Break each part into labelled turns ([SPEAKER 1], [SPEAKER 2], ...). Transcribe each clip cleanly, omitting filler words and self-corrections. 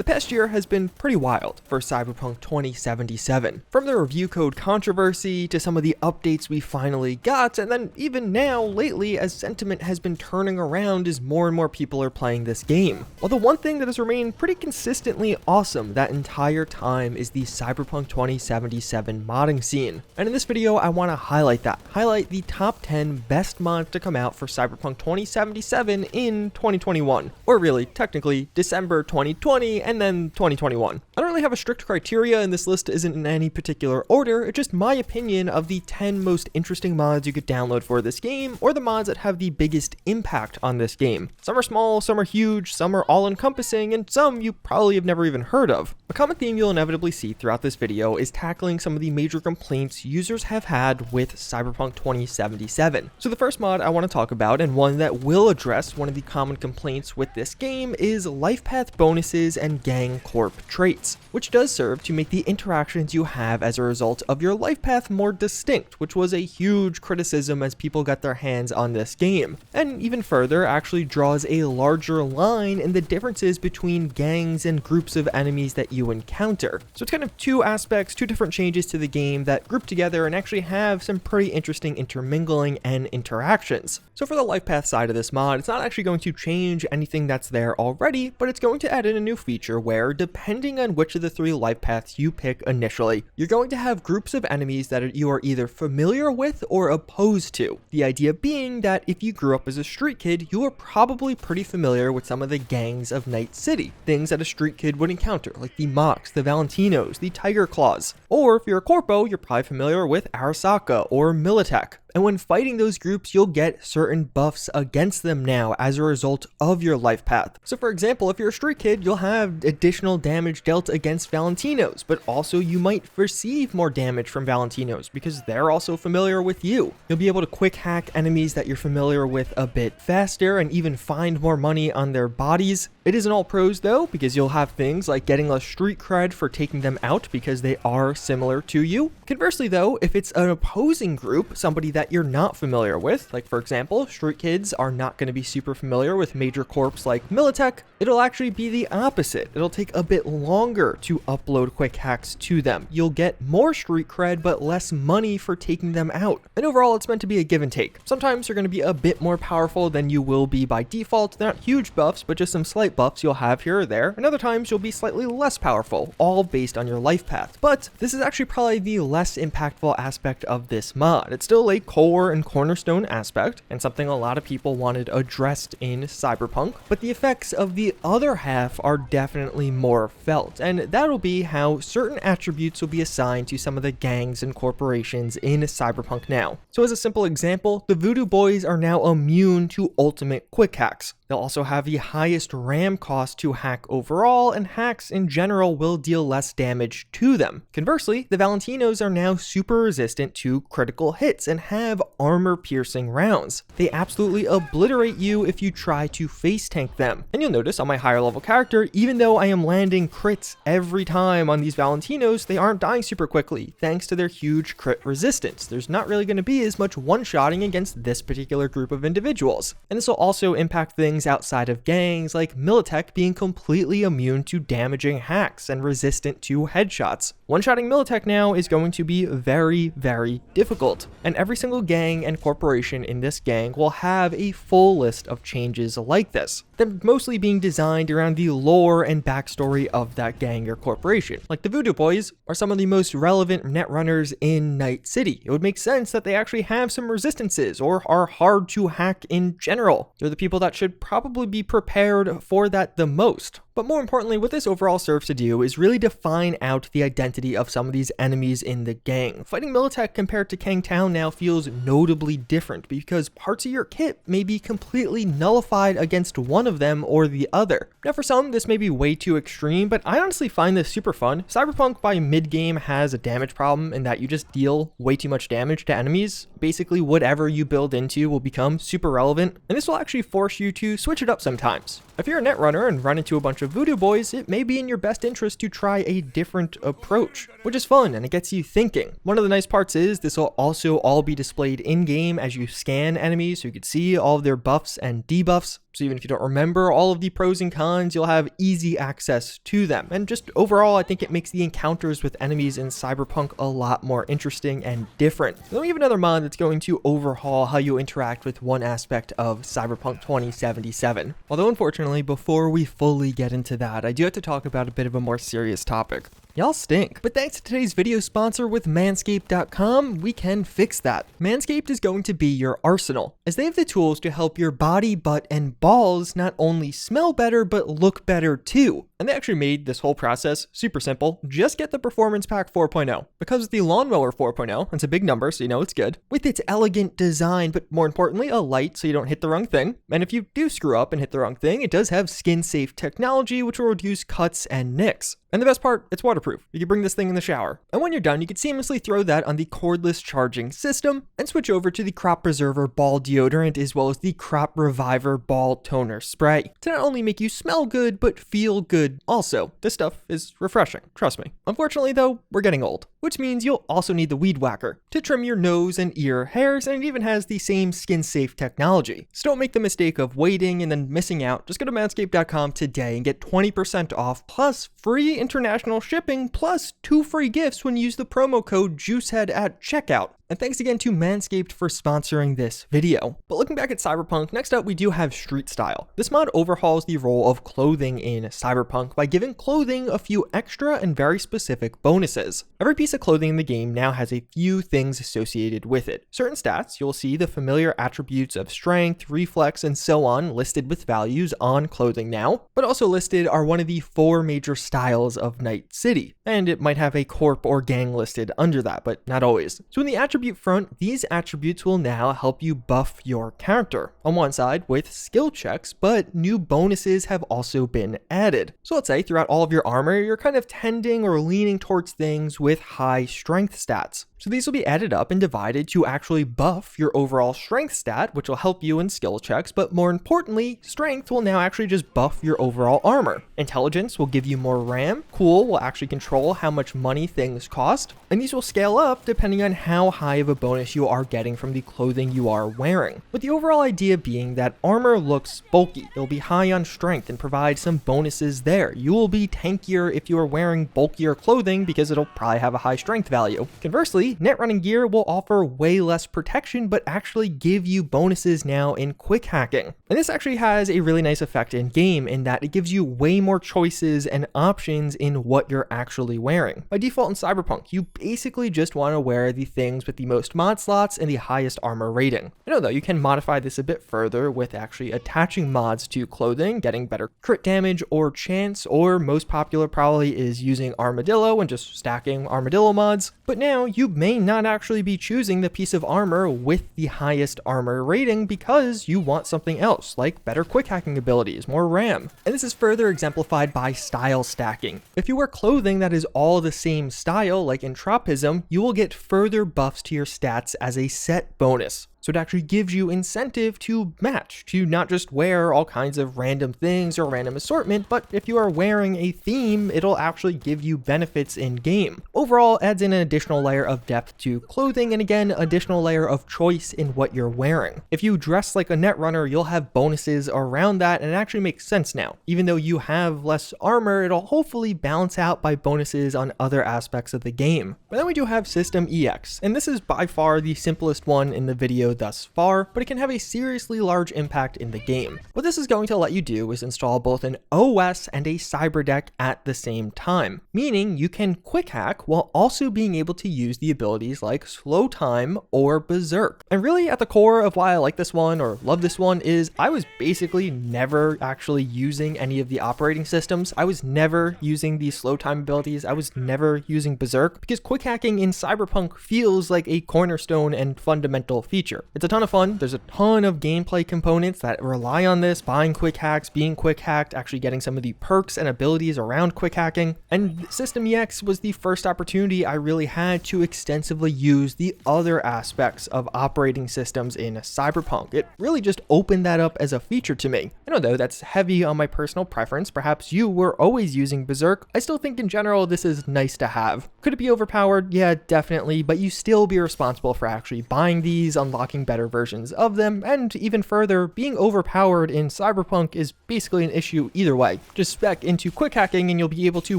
[SPEAKER 1] The past year has been pretty wild for Cyberpunk 2077. From the review code controversy to some of the updates we finally got, and then even now, lately, as sentiment has been turning around as more and more people are playing this game. Well, the one thing that has remained pretty consistently awesome that entire time is the Cyberpunk 2077 modding scene. And in this video, I want to highlight the top 10 best mods to come out for Cyberpunk 2077 in 2021. Or really, technically, December 2020 and then 2021. I don't really have a strict criteria, and this list isn't in any particular order. It's just my opinion of the 10 most interesting mods you could download for this game, or the mods that have the biggest impact on this game. Some are small, some are huge, some are all-encompassing, and some you probably have never even heard of. A common theme you'll inevitably see throughout this video is tackling some of the major complaints users have had with Cyberpunk 2077. So the first mod I want to talk about, and one that will address one of the common complaints with this game, is life path bonuses and gang corp traits, which does serve to make the interactions you have as a result of your life path more distinct, which was a huge criticism as people got their hands on this game. And even further, actually draws a larger line in the differences between gangs and groups of enemies that you encounter. So it's kind of two aspects, two different changes to the game that group together and actually have some pretty interesting intermingling and interactions. So for the life path side of this mod, it's not actually going to change anything that's there already, but it's going to add in a new feature where, depending on which of the three life paths you pick initially, you're going to have groups of enemies that you are either familiar with or opposed to. The idea being that if you grew up as a street kid, you are probably pretty familiar with some of the gangs of Night City, things that a street kid would encounter, like the Mox, the Valentinos, the Tiger Claws. Or if you're a corpo, you're probably familiar with Arasaka or Militech. And when fighting those groups, you'll get certain buffs against them now as a result of your life path. So for example, if you're a street kid, you'll have additional damage dealt against Valentinos, but also you might receive more damage from Valentinos because they're also familiar with you. You'll be able to quick hack enemies that you're familiar with a bit faster and even find more money on their bodies. It isn't all pros though, because you'll have things like getting less street cred for taking them out because they are similar to you. Conversely though, if it's an opposing group, somebody that you're not familiar with, like for example, street kids are not going to be super familiar with major corps like Militech, it'll actually be the opposite. It'll take a bit longer to upload quick hacks to them. You'll get more street cred but less money for taking them out. And overall, it's meant to be a give and take. Sometimes you're going to be a bit more powerful than you will be by default. They're not huge buffs, but just some slight buffs you'll have here or there, and other times you'll be slightly less powerful, all based on your life path. But this is actually probably the less impactful aspect of this mod. It's still a core and cornerstone aspect, and something a lot of people wanted addressed in Cyberpunk, but the effects of the other half are definitely more felt, and that'll be how certain attributes will be assigned to some of the gangs and corporations in Cyberpunk now. So as a simple example, the Voodoo Boys are now immune to ultimate quick hacks. They'll also have the highest RAM cost to hack overall, and hacks in general will deal less damage to them. Conversely, the Valentinos are now super resistant to critical hits and have armor-piercing rounds. They absolutely obliterate you if you try to face tank them. And you'll notice on my higher level character, even though I am landing crits every time on these Valentinos, they aren't dying super quickly, thanks to their huge crit resistance. There's not really going to be as much one-shotting against this particular group of individuals. And this will also impact things outside of gangs, like Militech being completely immune to damaging hacks and resistant to headshots. One-shotting Militech now is going to be very, very difficult, and every single gang and corporation in this gang will have a full list of changes like this. They're mostly being designed around the lore and backstory of that gang or corporation. Like the Voodoo Boys are some of the most relevant netrunners in Night City. It would make sense that they actually have some resistances or are hard to hack in general. They're the people that should probably be prepared for that the most. But more importantly, what this overall serves to do is really define out the identity of some of these enemies in the gang. Fighting Militech compared to Kang Town now feels notably different because parts of your kit may be completely nullified against one of them or the other. Now for some, this may be way too extreme, but I honestly find this super fun. Cyberpunk by mid-game has a damage problem in that you just deal way too much damage to enemies. Basically, whatever you build into will become super relevant, and this will actually force you to switch it up sometimes. If you're a netrunner and run into a bunch of Voodoo Boys, it may be in your best interest to try a different approach, which is fun and it gets you thinking. One of the nice parts is this will also all be displayed in-game as you scan enemies, so you can see all of their buffs and debuffs. So even if you don't remember all of the pros and cons, you'll have easy access to them. And just overall, I think it makes the encounters with enemies in Cyberpunk a lot more interesting and different. Then we have another mod that's going to overhaul how you interact with one aspect of Cyberpunk 2077. Although unfortunately, before we fully get into that, I do have to talk about a bit of a more serious topic. Y'all stink. But thanks to today's video sponsor with Manscaped.com, we can fix that. Manscaped is going to be your arsenal, as they have the tools to help your body, butt, and balls not only smell better, but look better too. And they actually made this whole process super simple. Just get the Performance Pack 4.0. Because the Lawnmower 4.0, it's a big number, so you know it's good, with its elegant design, but more importantly, a light so you don't hit the wrong thing. And if you do screw up and hit the wrong thing, it does have skin-safe technology, which will reduce cuts and nicks. And the best part, it's waterproof. You can bring this thing in the shower. And when you're done, you can seamlessly throw that on the cordless charging system and switch over to the Crop Preserver Ball Deodorant as well as the Crop Reviver Ball Toner Spray to not only make you smell good, but feel good also. This stuff is refreshing, trust me. Unfortunately though, we're getting old, which means you'll also need the Weed Whacker to trim your nose and ear hairs, and it even has the same skin-safe technology. So don't make the mistake of waiting and then missing out. Just go to manscaped.com today and get 20% off plus free international shipping plus 2 free gifts when you use the promo code JuiceHead at checkout. And thanks again to Manscaped for sponsoring this video. But looking back at Cyberpunk, next up we do have Street Style. This mod overhauls the role of clothing in Cyberpunk by giving clothing a few extra and very specific bonuses. Every piece of clothing in the game now has a few things associated with it. Certain stats, you'll see the familiar attributes of strength, reflex, and so on listed with values on clothing now, but also listed are one of the 4 major styles of Night City. And it might have a corp or gang listed under that, but not always. So in the attribute front, these attributes will now help you buff your character. On one side with skill checks, but new bonuses have also been added. So let's say throughout all of your armor, you're kind of tending or leaning towards things with high strength stats. So these will be added up and divided to actually buff your overall strength stat, which will help you in skill checks, but more importantly, strength will now actually just buff your overall armor. Intelligence will give you more RAM, cool will actually control how much money things cost, and these will scale up depending on how high of a bonus you are getting from the clothing you are wearing. With the overall idea being that armor looks bulky, it'll be high on strength and provide some bonuses there. You will be tankier if you are wearing bulkier clothing because it'll probably have a high strength value. Conversely, net running gear will offer way less protection, but actually give you bonuses now in quick hacking. And this actually has a really nice effect in game in that it gives you way more choices and options in what you're actually wearing. By default in Cyberpunk, you basically just want to wear the things with the most mod slots and the highest armor rating. I know though, you can modify this a bit further with actually attaching mods to clothing, getting better crit damage or chance, or most popular probably is using Armadillo and just stacking Armadillo mods. But now you may not actually be choosing the piece of armor with the highest armor rating because you want something else, like better quick hacking abilities, more RAM. And this is further exemplified by style stacking. If you wear clothing that is all the same style, like in Tropism, you will get further buffs to your stats as a set bonus. So it actually gives you incentive to match, to not just wear all kinds of random things or random assortment, but if you are wearing a theme, it'll actually give you benefits in game. Overall, adds in an additional layer of depth to clothing, and again, additional layer of choice in what you're wearing. If you dress like a netrunner, you'll have bonuses around that, and it actually makes sense now. Even though you have less armor, it'll hopefully balance out by bonuses on other aspects of the game. But then we do have System EX, and this is by far the simplest one in the video thus far, but it can have a seriously large impact in the game. What this is going to let you do is install both an OS and a cyberdeck at the same time, meaning you can quick hack while also being able to use the abilities like slow time or berserk. And really at the core of why I like this one or love this one is I was basically never actually using any of the operating systems. I was never using the slow time abilities. I was never using berserk because quick hacking in Cyberpunk feels like a cornerstone and fundamental feature. It's a ton of fun. There's a ton of gameplay components that rely on this, buying quick hacks, being quick hacked, actually getting some of the perks and abilities around quick hacking. And System EX was the first opportunity I really had to extensively use the other aspects of operating systems in Cyberpunk. It really just opened that up as a feature to me. I know though, that's heavy on my personal preference. Perhaps you were always using berserk. I still think in general, this is nice to have. Could it be overpowered? Yeah, definitely, but you still be responsible for actually buying these, unlocking unlocking better versions of them, and even further, being overpowered in Cyberpunk is basically an issue either way. Just spec into quick hacking and you'll be able to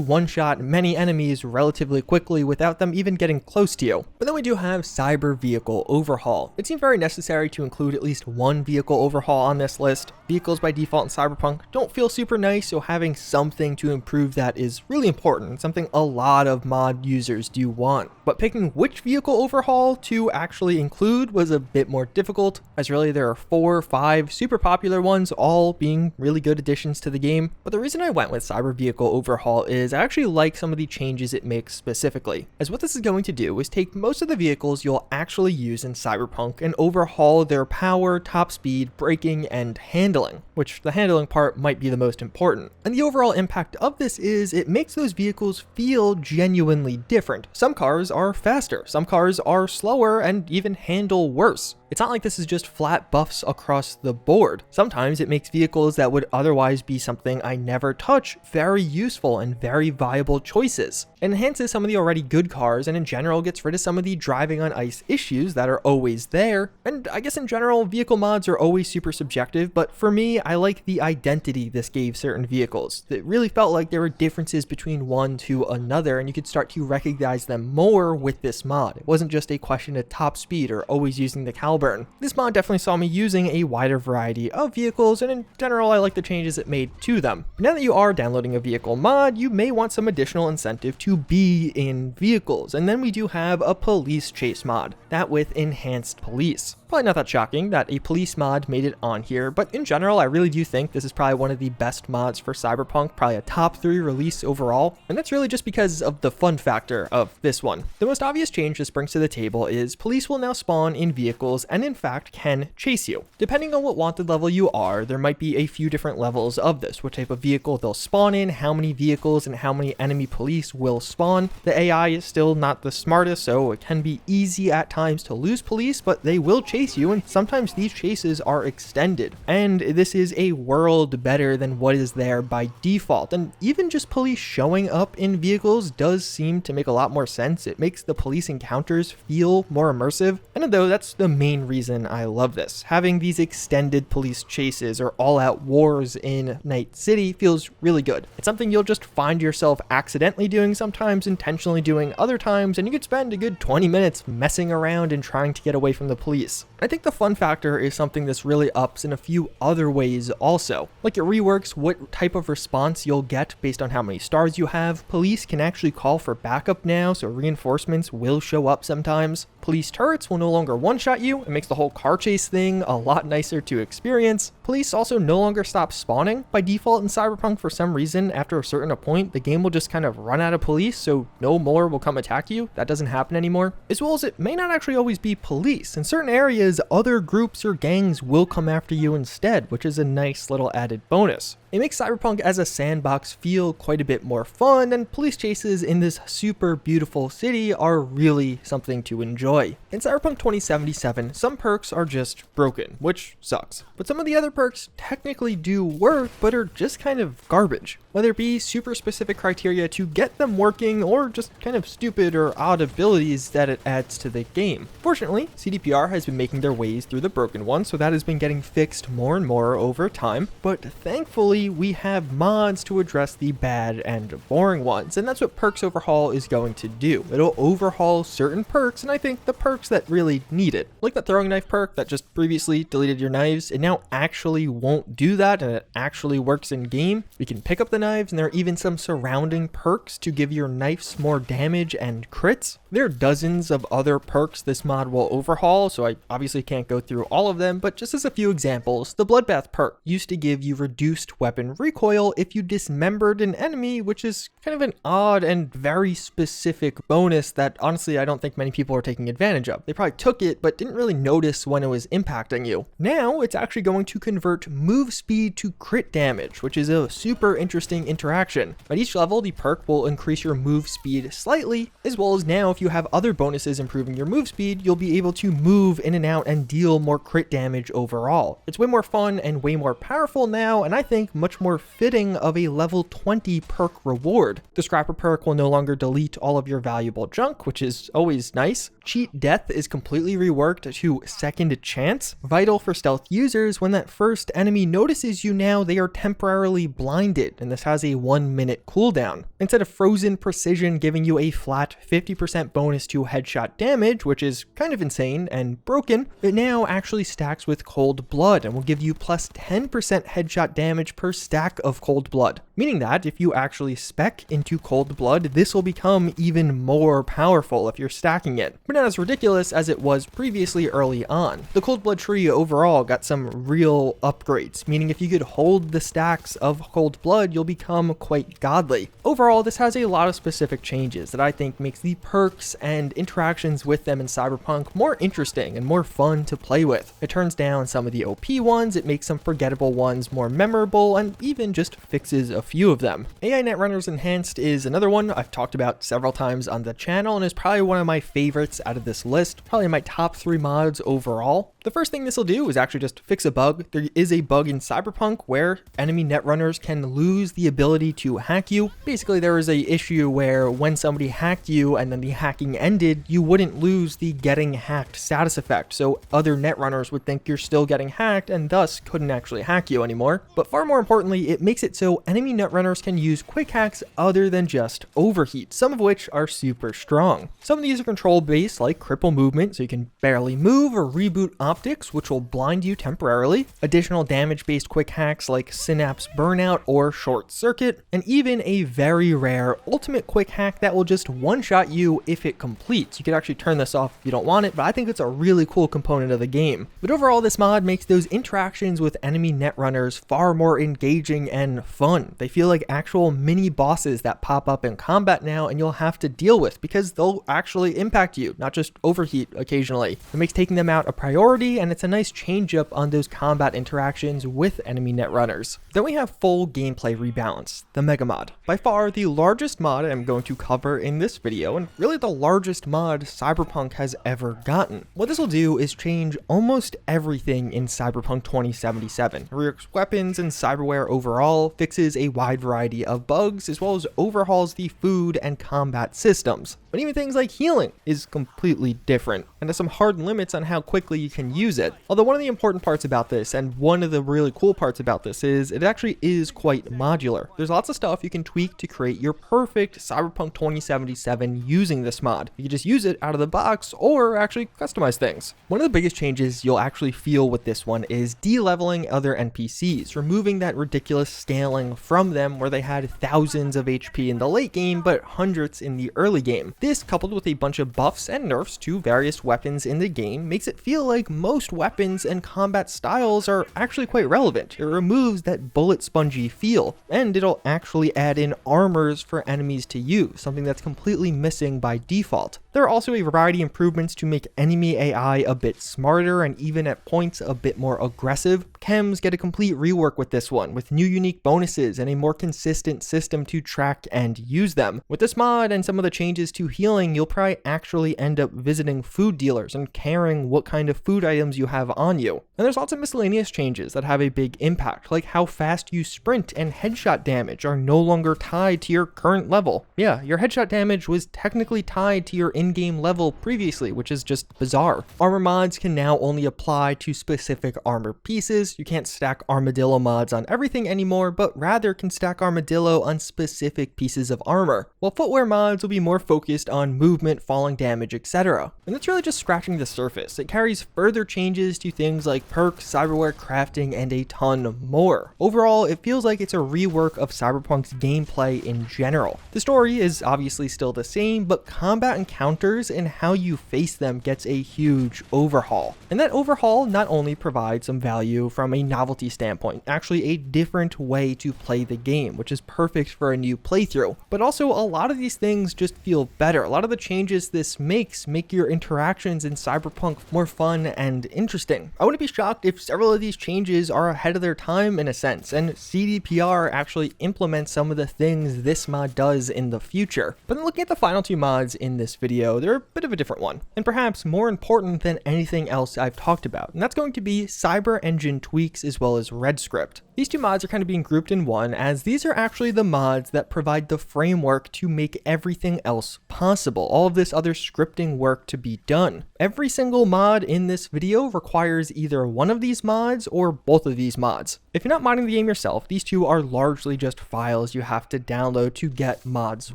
[SPEAKER 1] one-shot many enemies relatively quickly without them even getting close to you. But then we do have Cyber Vehicle Overhaul. It seemed very necessary to include at least one vehicle overhaul on this list. Vehicles by default in Cyberpunk don't feel super nice, so having something to improve that is really important, something a lot of mod users do want. But picking which vehicle overhaul to actually include was a bit more difficult, as really there are 4 or 5 super popular ones, all being really good additions to the game. But the reason I went with Cyber Vehicle Overhaul is I actually like some of the changes it makes specifically, as what this is going to do is take most of the vehicles you'll actually use in Cyberpunk and overhaul their power, top speed, braking, and handling, which the handling part might be the most important. And the overall impact of this is it makes those vehicles feel genuinely different. Some cars are faster, some cars are slower, and even handle worse. It's not like this is just flat buffs across the board. Sometimes it makes vehicles that would otherwise be something I never touch very useful and very viable choices. It enhances some of the already good cars and in general gets rid of some of the driving on ice issues that are always there. And I guess in general, vehicle mods are always super subjective, but for me, I like the identity this gave certain vehicles. It really felt like there were differences between one to another and you could start to recognize them more with this mod. It wasn't just a question of top speed or always using the caliber. This mod definitely saw me using a wider variety of vehicles, and in general I like the changes it made to them. But now that you are downloading a vehicle mod, you may want some additional incentive to be in vehicles, and then we do have a police chase mod, that with enhanced police. Probably not that shocking that a police mod made it on here, but in general I really do think this is probably one of the best mods for Cyberpunk, probably a top 3 release overall, and that's really just because of the fun factor of this one. The most obvious change this brings to the table is police will now spawn in vehicles and in fact can chase you. Depending on what wanted level you are, there might be a few different levels of this, what type of vehicle they'll spawn in, how many vehicles and how many enemy police will spawn. The AI is still not the smartest, so it can be easy at times to lose police, but they will chase you, and sometimes these chases are extended. And this is a world better than what is there by default, and even just police showing up in vehicles does seem to make a lot more sense. It makes the police encounters feel more immersive, and though that's the main reason I love this. Having these extended police chases or all-out wars in Night City feels really good. It's something you'll just find yourself accidentally doing sometimes, intentionally doing other times, and you could spend a good 20 minutes messing around and trying to get away from the police. I think the fun factor is something this really ups in a few other ways also. Like it reworks what type of response you'll get based on how many stars you have. Police can actually call for backup now, so reinforcements will show up sometimes. Police turrets will no longer one-shot you. It makes the whole car chase thing a lot nicer to experience. Police also no longer stop spawning. By default in Cyberpunk, for some reason, after a certain point, the game will just kind of run out of police, so no more will come attack you. That doesn't happen anymore. As well as it may not actually always be police. In certain areas, other groups or gangs will come after you instead, which is a nice little added bonus. It makes Cyberpunk as a sandbox feel quite a bit more fun, and police chases in this super beautiful city are really something to enjoy. In Cyberpunk 2077, some perks are just broken, which sucks. But some of the other perks technically do work, but are just kind of garbage. Whether it be super specific criteria to get them working, or just kind of stupid or odd abilities that it adds to the game. Fortunately, CDPR has been making their ways through the broken ones, so that has been getting fixed more and more over time, but thankfully we have mods to address the bad and boring ones, and that's what Perks Overhaul is going to do. It'll overhaul certain perks, and I think the perks that really need it. Like that throwing knife perk that just previously deleted your knives, it now actually won't do that, and it actually works in game. You can pick up the knives, and there are even some surrounding perks to give your knives more damage and crits. There are dozens of other perks this mod will overhaul, so I obviously can't go through all of them, but just as a few examples, the Bloodbath perk used to give you reduced weapon recoil if you dismembered an enemy, which is kind of an odd and very specific bonus that honestly I don't think many people are taking advantage of. They probably took it but didn't really notice when it was impacting you. Now it's actually going to convert move speed to crit damage, which is a super interesting interaction. At each level, the perk will increase your move speed slightly, as well as now if you have other bonuses improving your move speed, you'll be able to move in and out and deal more crit damage overall. It's way more fun and way more powerful now, and I think much more fitting of a level 20 perk reward. The Scrapper perk will no longer delete all of your valuable junk, which is always nice. Cheat Death is completely reworked reworked to Second Chance, vital for stealth users. When that first enemy notices you now, they are temporarily blinded, and this has a 1-minute cooldown. Instead of Frozen Precision giving you a flat 50% bonus to headshot damage, which is kind of insane and broken, it now actually stacks with Cold Blood and will give you plus 10% headshot damage per stack of Cold Blood, meaning that if you actually spec into Cold Blood, this will become even more powerful if you're stacking it, but not as ridiculous as it was previously early on. The Cold Blood tree overall got some real upgrades, meaning if you could hold the stacks of Cold Blood, you'll become quite godly. Overall, this has a lot of specific changes that I think makes the perks and interactions with them in Cyberpunk more interesting and more fun to play with. It turns down some of the OP ones, it makes some forgettable ones more memorable, and even just fixes a few of them. AI Netrunners Enhanced is another one I've talked about several times on the channel and is probably one of my favorites out of this list, probably my top 3 mods overall. The first thing this will do is actually just fix a bug. There is a bug in Cyberpunk where enemy netrunners can lose the ability to hack you. Basically, there was a issue where when somebody hacked you and then the hacking ended, you wouldn't lose the getting hacked status effect, so other netrunners would think you're still getting hacked and thus couldn't actually hack you anymore. But far more importantly, it makes it so enemy netrunners can use quick hacks other than just overheat, some of which are super strong. Some of these are control based, like cripple movement, so you can barely move, or reboot optics, which will blind you temporarily, additional damage based quick hacks like synapse burnout or short circuit, and even a very rare ultimate quick hack that will just one-shot you if it completes. You could actually turn this off if you don't want it, but I think it's a really cool component of the game. But overall, this mod makes those interactions with enemy netrunners far more engaging and fun. They feel like actual mini bosses that pop up in combat now and you'll have to deal with, because they'll actually impact you, not just overheat occasionally. It makes taking them out a priority, and it's a nice change up on those combat interactions with enemy netrunners. Then we have full gameplay rebalance, the Mega Mod. By far the largest mod I'm going to cover in this video, and really the largest mod Cyberpunk has ever gotten. What this will do is change almost everything in Cyberpunk 2077. Reworks weapons and cyberware overall, fixes a wide variety of bugs, as well as overhauls the food and combat systems. But even things like healing is completely different, and has some hard limits on how quickly you can use it. Although one of the important parts about this, and one of the really cool parts about this, is it actually is quite modular. There's lots of stuff you can tweak to create your perfect Cyberpunk 2077 using this mod. You can just use it out of the box or actually customize things. One of the biggest changes you'll actually feel with this one is de-leveling other NPCs, removing that ridiculous scaling from them where they had thousands of HP in the late game but hundreds in the early game. This, coupled with a bunch of buffs and nerfs to various weapons in the game, makes it feel like most weapons and combat styles are actually quite relevant. It removes that bullet spongy feel, and it'll actually add in armors for enemies to use, something that's completely missing by default. There are also a variety of improvements to make enemy AI a bit smarter and even at points a bit more aggressive. Chems get a complete rework with this one, with new unique bonuses and a more consistent system to track and use them. With this mod and some of the changes to healing, you'll probably actually end up visiting food dealers and caring what kind of food items you have on you. And there's lots of miscellaneous changes that have a big impact, like how fast you sprint and headshot damage are no longer tied to your current level. Yeah, your headshot damage was technically tied to your in-game level previously, which is just bizarre. Armor mods can now only apply to specific armor pieces. You can't stack armadillo mods on everything anymore, but rather can stack armadillo on specific pieces of armor, while footwear mods will be more focused on movement, falling damage, etc. And that's really just scratching the surface. It carries further changes to things like perks, cyberware, crafting, and a ton more. Overall, it feels like it's a rework of Cyberpunk's gameplay in general. The story is obviously still the same, but combat encounters and how you face them gets a huge overhaul. And that overhaul not only provides some value from a novelty standpoint, actually a different way to play the game, which is perfect for a new playthrough, but also a lot of these things just feel better. A lot of the changes this makes make your interactions in Cyberpunk more fun and interesting. I wouldn't be shocked if several of these changes are ahead of their time in a sense, and CDPR actually implements some of the things this mod does in the future. But then looking at the final 2 mods in this video, they're a bit of a different one, and perhaps more important than anything else I've talked about, and that's going to be Cyber Engine tweaks, as well as RedScript. These two mods are kind of being grouped in one, as these are actually the mods that provide the framework to make everything else possible, all of this other scripting work to be done. Every single mod in this video requires either one of these mods or both of these mods. If you're not modding the game yourself, these two are largely just files you have to download to get mods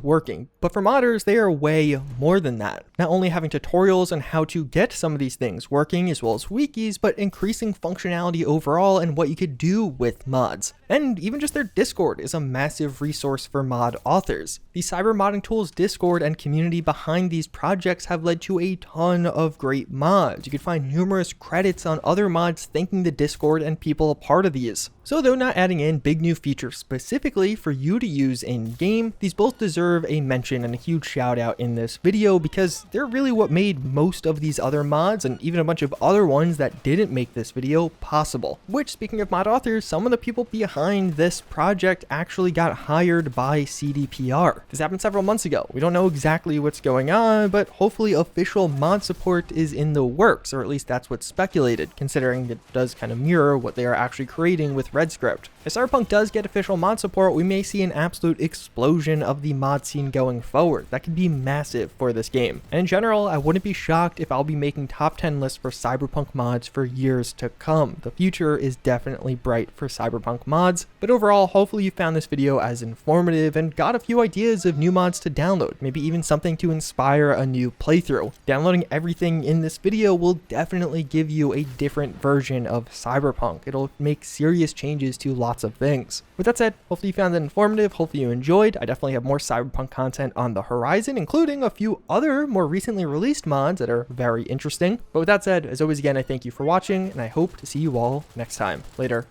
[SPEAKER 1] working. But for modders, they are way more than that. Not only having tutorials on how to get some of these things working, as well as wikis, but increasing functionality overall and what you could do with mods. And even just their Discord is a massive resource for mod authors. The cyber modding tools Discord and community behind these projects have led to a ton of great mods. You can find numerous credits on other mods thanking the Discord and people a part of these. So though not adding in big new features specifically for you to use in game, these both deserve a mention and a huge shout out in this video because they're really what made most of these other mods and even a bunch of other ones that didn't make this video possible. Which, speaking of mod authors, some of the people behind this project actually got hired by CDPR. This happened several months ago. We don't know exactly what's going on, but hopefully official mod support is in the works, or at least that's what's speculated, considering it does kind of mirror what they are actually creating with RedScript. If Cyberpunk does get official mod support, we may see an absolute explosion of the mod scene going forward. That could be massive for this game. And in general, I wouldn't be shocked if I'll be making top 10 lists for Cyberpunk mods for years to come. The future is definitely bright for Cyberpunk mods, but overall, hopefully you found this video as informative and got a few ideas of new mods to download, maybe even something to inspire a new playthrough. Downloading everything in this video will definitely give you a different version of Cyberpunk. It'll make serious changes to lots of things. With that said, hopefully you found it informative, hopefully you enjoyed. I definitely have more Cyberpunk content on the horizon, including a few other more recently released mods that are very interesting. But with that said, as always again, I thank you for watching, and I hope to see you all next time. Later.